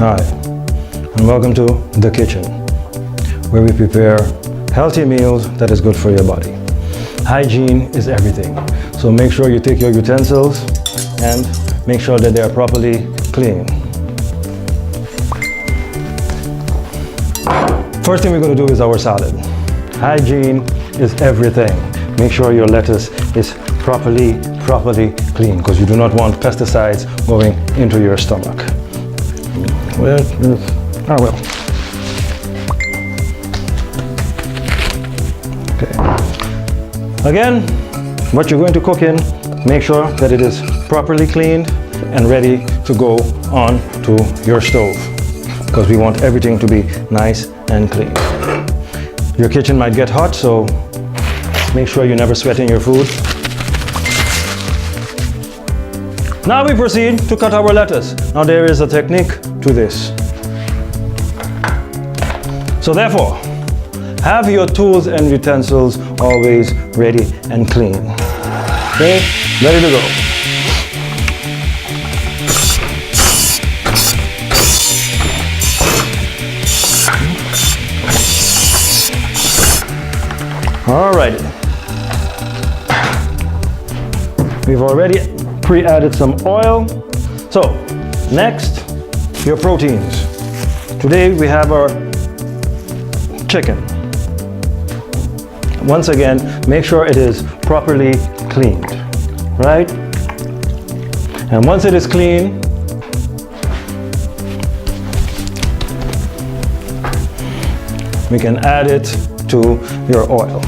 Hi, and welcome to The Kitchen, where we prepare healthy meals that is good for your body. Hygiene is everything, so make sure you take your utensils and make sure that they are properly clean. First thing we're going to do is our salad. Hygiene is everything. Make sure your lettuce is properly clean, because you do not want pesticides going into your stomach. Well, okay. Again, what you're going to cook in, make sure that it is properly cleaned and ready to go on to your stove, because we want everything to be nice and clean. Your kitchen might get hot, so make sure you never sweat in your food. Now we proceed to cut our lettuce. Now there is a technique to this. So therefore, have your tools and utensils always ready and clean. Okay, ready to go. Alrighty. We've already pre-added some oil. So next, your proteins. Today we have our chicken. Once again, make sure it is properly cleaned, right? And once it is clean, we can add it to your oil.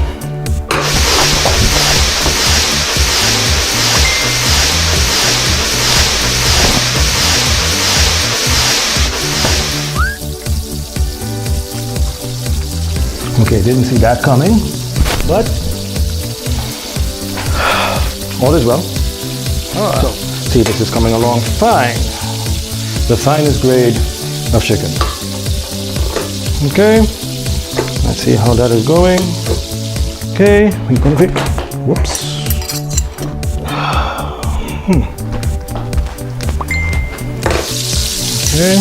Okay, didn't see that coming, but all is well. So, see, this is coming along fine. The finest grade of chicken. Okay, let's see how that is going. Okay, we're gonna pick. Whoops. Okay.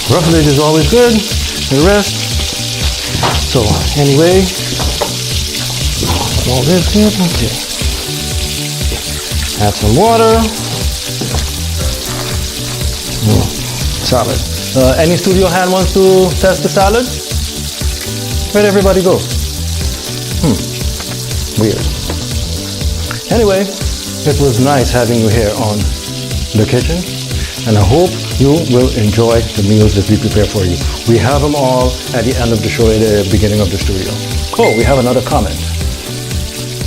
Roughage is always good. The rest. So anyway, all this good. Okay. Add some water. Salad. Any studio hand wants to test the salad? Where'd everybody go? Weird. Anyway, it was nice having you here on The Kitchen, and I hope you will enjoy the meals that we prepare for you. We have them all at the end of the show, at the beginning of the studio. Oh, we have another comment.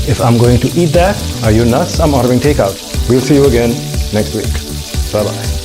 If I'm going to eat that, are you nuts? I'm ordering takeout. We'll see you again next week. Bye-bye.